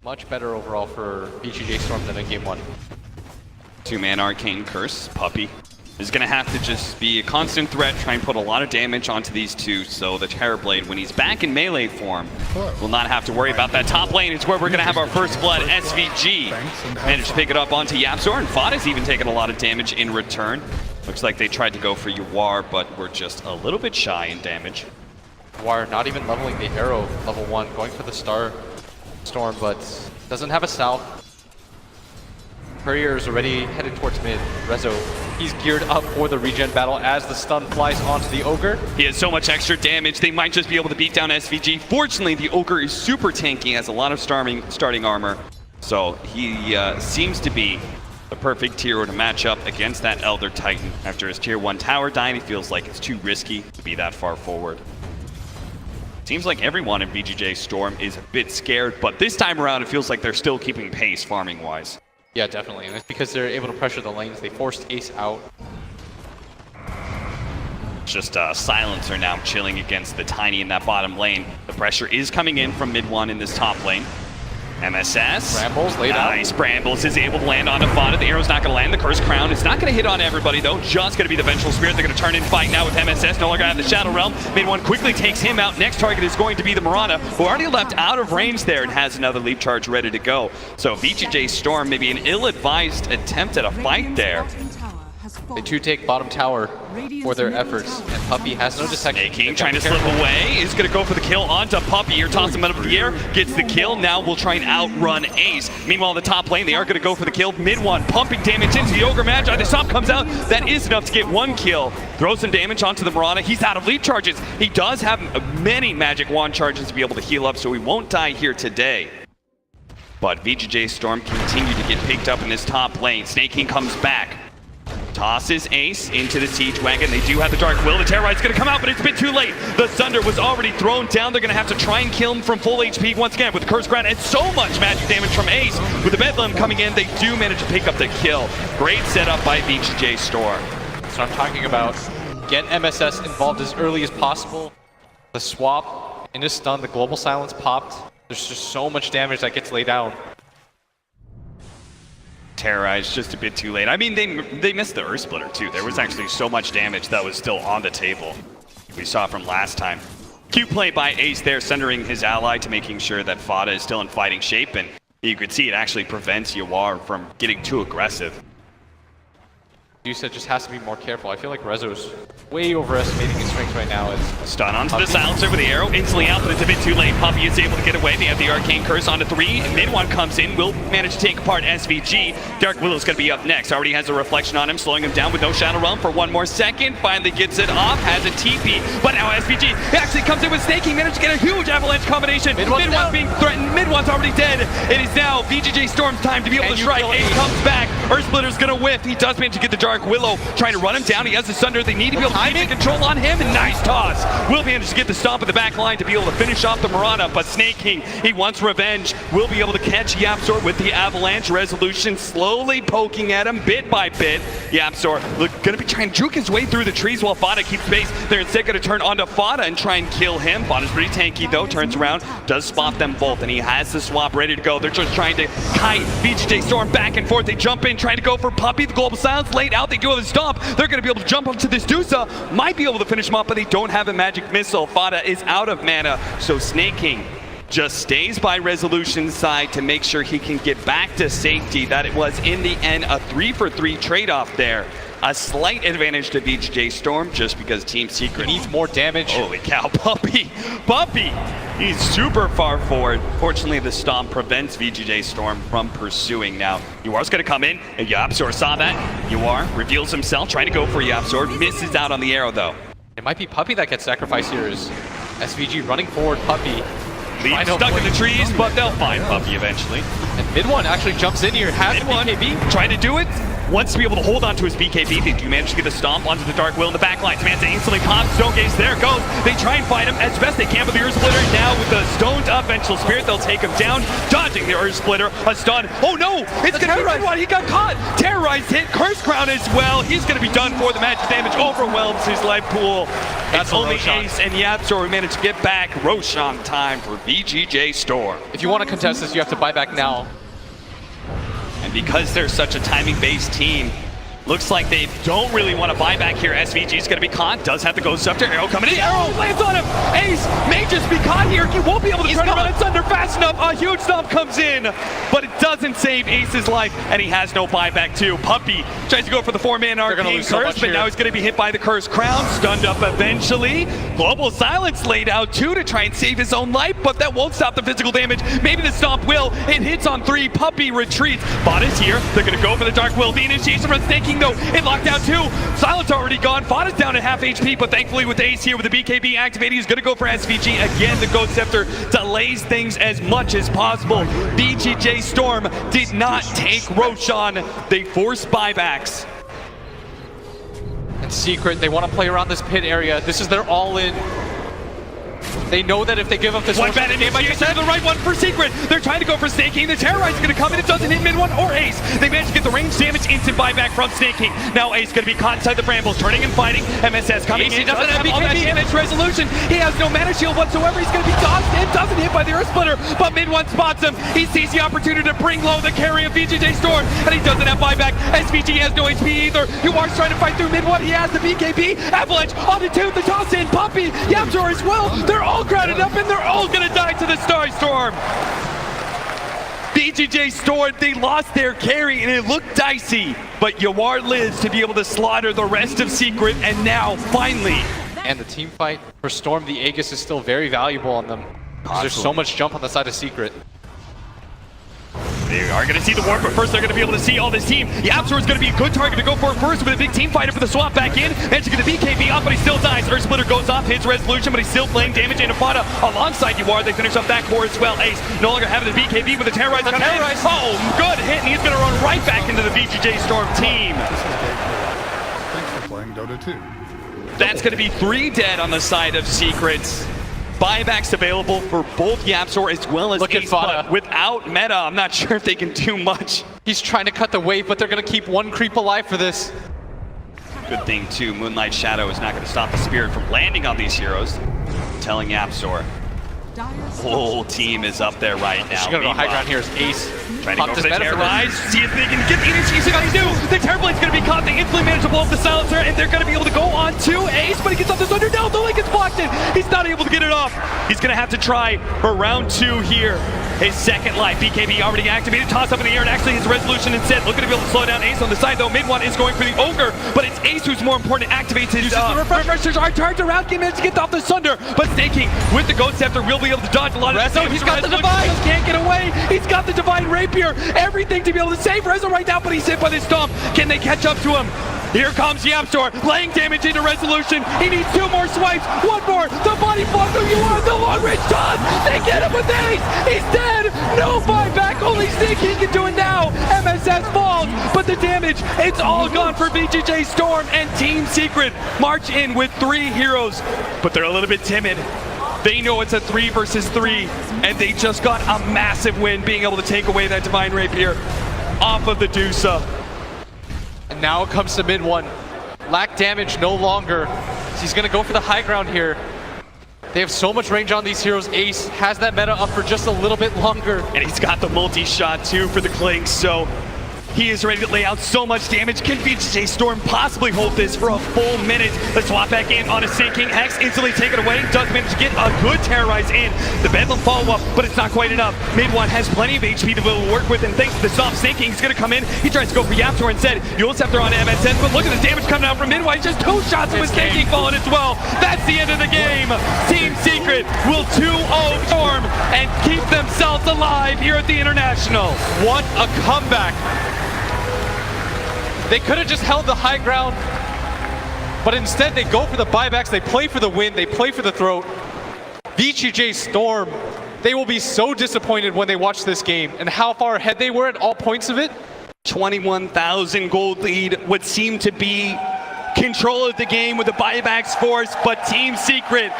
Much better overall for VGJ.STORM than in game 1. Two-man Arcane Curse, Puppey, is going to have to just be a constant threat, try and put a lot of damage onto these two, so the Terrorblade, when he's back in melee form, will not have to worry about that top lane. It's where we're going to have our first blood. SVG managed to pick it up onto YapzOr, and Fada's even taken a lot of damage in return. Looks like they tried to go for Yawar, but we're just a little bit shy in damage. Yawar not even leveling the arrow, level 1, going for the Star Storm, but doesn't have a Sal. Courier is already headed towards mid. Rezo, he's geared up for the regen battle as the stun flies onto the Ogre. He has so much extra damage, they might just be able to beat down SVG. Fortunately, the Ogre is super tanky, has a lot of starting armor. So he seems to be the perfect hero to match up against that Elder Titan. After his tier 1 tower dying, he feels like it's too risky to be that far forward. Seems like everyone in VGJ.STORM is a bit scared, but this time around it feels like they're still keeping pace farming-wise. Yeah, definitely, and it's because they're able to pressure the lanes. They forced Ace out. Just Silencer now chilling against the Tiny in that bottom lane. The pressure is coming in from mid 1 in this top lane. MSS. Brambles laid out. Nice. Brambles is able to land on Fada. The arrow's not going to land. The Cursed Crown is not going to hit on everybody, though. Just going to be the Vengeful Spirit. They're going to turn in fight now with MSS. No longer have the Shadow Realm. Mid 1 quickly takes him out. Next target is going to be the Mirana, who already left out of range there and has another leap charge ready to go. So VGJ.STORM, maybe an ill-advised attempt at a fight there. They too take bottom tower for their efforts, and Puppey has no detection. King trying to slip away, is going to go for the kill onto Puppey here, toss him out of the air, gets the kill, now we'll try and outrun Ace. Meanwhile, in the top lane, they are going to go for the kill. Mid 1, pumping damage into the Ogre Magi, the Stomp comes out, that is enough to get 1 kill. Throws some damage onto the Mirana, he's out of lead charges. He does have many magic wand charges to be able to heal up, so he won't die here today. But VGJ.STORM continue to get picked up in this top lane. Snake King comes back. Tosses Ace into the Siege Wagon. They do have the Dark Will. The Terroride's going to come out, but it's a bit too late. The Thunder was already thrown down. They're going to have to try and kill him from full HP once again with the Cursed Crown and so much magic damage from Ace. With the Bedlam coming in, they do manage to pick up the kill. Great setup by VGJ.STORM. So I'm talking about get MSS involved as early as possible. The swap into stun, the global silence popped. There's just so much damage that gets laid down. Terrorized just a bit too late. I mean, they missed the Earth Splitter too. There was actually so much damage that was still on the table. We saw from last time. Cute play by Ace there, centering his ally to making sure that Fada is still in fighting shape, and you could see it actually prevents Yawar from getting too aggressive. Yusa just has to be more careful. I feel like Rezo's way overestimating his strength right now. Stun onto the Silencer with the arrow, instantly out, but it's a bit too late. Puppey is able to get away. They have the Arcane Curse onto 3. Mid 1 comes in, will manage to take apart SVG. Dark Willow's going to be up next. Already has a reflection on him, slowing him down with no Shadow Realm for 1 more second. Finally gets it off, has a TP, but now SVG actually comes in with Snake King, managed to get a huge avalanche combination. Mid 1's being threatened, Mid 1's already dead. It is now VGJ.STORM's time to be able to strike. Ace comes back, Earth Splitter's going to whiff. He does manage to get the Dark Willow, trying to run him down. He has the Sunder. They need to be able to keep the control on him, and nice toss. Will manage to get the stomp at the back line to be able to finish off the Mirana, but Snake King, he wants revenge. Will be able to catch YapzOr with the avalanche. Resolution slowly poking at him bit by bit. YapzOr going to be trying to juke his way through the trees while Fada keeps pace. They're instead going to turn onto Fada and try and kill him. Fada's pretty tanky though, turns around, does spot them both, and he has the swap ready to go. They're just trying to kite VGJ.STORM back and forth. They jump in, trying to go for Puppey. The Global Silence laid out. They do have a stomp. They're going to be able to jump up to this Dusa. Might be able to finish him up, but they don't have a magic missile. Fada is out of mana, so Snake King just stays by Resolution's side to make sure he can get back to safety. That it was, in the end, a 3-for-3 trade-off there. A slight advantage to VGJ.STORM just because Team Secret needs more damage. Holy cow, Puppey! He's super far forward. Fortunately, the stomp prevents VGJ.STORM from pursuing now. Yawar's gonna come in, and YapzOr saw that. Yawar reveals himself, trying to go for YapzOr, misses out on the arrow though. It might be Puppey that gets sacrificed here. Is SVG running forward, Puppey. Leaves stuck in the trees, but they'll find Puppey eventually. And Mid 1 actually jumps in here, has Mid 1 BKB. trying to do it. wants to be able to hold on to his BKB. They do manage to get the stomp onto the Dark Will in the backline. Samantha instantly pops, Stone Gaze, there it goes. They try and fight him as best they can, but the Earth Splitter now with the stoned up Vengeful Spirit, they'll take him down, dodging the Earth Splitter, a stun. Oh no, it's gonna be Midwan, he got caught. Terrorized hit, Curse Crown as well. He's gonna be done for. The magic damage overwhelms his life pool. That's only Roshan. Ace and YapzOr who managed to get back. Roshan time for VGJ.STORM. If you want to contest this, you have to buy back now. And because they're such a timing-based team, looks like they don't really want to buy back here. SVG is going to be caught. Does have to go Scepter. Arrow coming in. Arrow lands on him. Ace may just be caught here. He won't be able to turn around. It's under fast enough. A huge stomp comes in, but it doesn't save Ace's life, and he has no buyback too. Puppey tries to go for the 4-man arcane curse, but now he's going to be hit by the Curse Crown. Stunned up eventually. Global Silence laid out too to try and save his own life, but that won't stop the physical damage. Maybe the stomp will. It hits on 3. Puppey retreats. Bot is here. They're going to go for the Dark Will. The initiation from Snaking though. It locked out too. Silence already gone. Bot is down at half HP, but thankfully with Ace here with the BKB activating, he's going to go for SVG. Again, the Ghost Scepter delays things as much as possible. VGJ.STORM did not take Roshan. They forced buybacks. And Secret, they want to play around this pit area. This is their all-in. They know that if they give up this one bad initiation, the right one for Secret. They're trying to go for Snaking. The Terrorize is going to come in. It doesn't hit Midwan or Ace. They managed to get the range damage, instant buyback from Snaking. Now Ace going to be caught inside the brambles, turning and fighting. MSS coming in. Doesn't have all that damage resolution. He has no mana shield whatsoever. He's going to be dodged in. Doesn't hit by the Earth Splitter, but Midwan spots him. He sees the opportunity to bring low the carry of VGJ.STORM, and he doesn't have buyback. SVG has no HP either. Yuar's trying to fight through Midwan. He has the BKB. Avalanche on the 2. The toss in. Puppey, YapzOr as well. They're all grounded up, and they're all gonna die to the Starstorm. VGJ.STORM, they lost their carry, and it looked dicey, but Yuar lives to be able to slaughter the rest of Secret, and now, finally. And the team fight for Storm, the Aegis is still very valuable on them. Because there's so much jump on the side of Secret. They are going to see the warp, but first they're going to be able to see all this team. YapzOr is going to be a good target to go for first with a big team fighter for the swap back in. Managed to get the BKB up, but he still dies. Earth Splitter goes off, hits resolution, but he's still playing damage into Fada alongside Yuar. They finish up that core as well. Ace no longer having the BKB with the Terrorize. Oh, good hit, and he's going to run right back into the VGJ.STORM team. Thanks for playing Dota 2. That's going to be 3 dead on the side of Secrets. Buybacks available for both YapzOr as well as Ace, but without meta, I'm not sure if they can do much. He's trying to cut the wave, but they're going to keep one creep alive for this. Good thing too, Moonlight Shadow is not going to stop the Spirit from landing on these heroes. Telling YapzOr, whole team is up there right now. She's going to go high ground here as Ace. Trying to go for the Terrorize, see if they can get the initiation. They do! The Terrorblade's going to be caught. They instantly manage to blow up the Silencer, and they're going to be able to go on to Ace, but he gets off this under. No, the link gets blocked in. He's not able to get it off. He's going to have to try for round 2 here. His second life, BKB already activated, toss up in the air, and actually his resolution instead. Looking to be able to slow down Ace on the side, though. Midwan is going for the Ogre, but it's Ace who's more important. Activates his refreshers are charged around. He managed to get off the Sunder, but Snaking with the Ghost Scepter will be able to dodge a lot of Rezo, he's got the Divine. Can't get away. He's got the Divine Rapier. Everything to be able to save Rezo right now, but he's hit by the Stomp. Can they catch up to him? Here comes YapzOr, laying damage into resolution. He needs 2 more swipes. 1 more. The body block of Yuar, the long range toss. They get him with Ace. He's dead. No buyback. Only Snaking can do it now. MSS falls, but the damage, it's all gone for VGJ.STORM, and Team Secret march in with 3 heroes, but they're a little bit timid. They know it's a 3 versus 3, and they just got a massive win being able to take away that Divine Rapier off of the Dusa. And now it comes to Midwan. Lack damage no longer. So he's going to go for the high ground here. They have so much range on these heroes. Ace has that meta up for just a little bit longer. And he's got the multi-shot too for the Clink, so he is ready to lay out so much damage. Can VGJ.STORM possibly hold this for a full minute? Let's swap back in on a sinking. Hex instantly taken away. Does manage to get a good Terrorize in. The Bedlam follow-up, but it's not quite enough. Midwan has plenty of HP to be able to work with, and thanks to the stop, Sinking is going to come in. He tries to go for YapzOr instead. You'll Scepter on MSN, but look at the damage coming out from Midwan. Just 2 shots with Sinking falling as well. That's the end of the game. Team Secret will 2-0 Storm and keep themselves alive here at the International. What a comeback. They could have just held the high ground, but instead they go for the buybacks, they play for the win, they play for the throat. VGJ.STORM, they will be so disappointed when they watch this game and how far ahead they were at all points of it. 21,000 gold lead would seem to be control of the game with the buybacks force, but Team Secret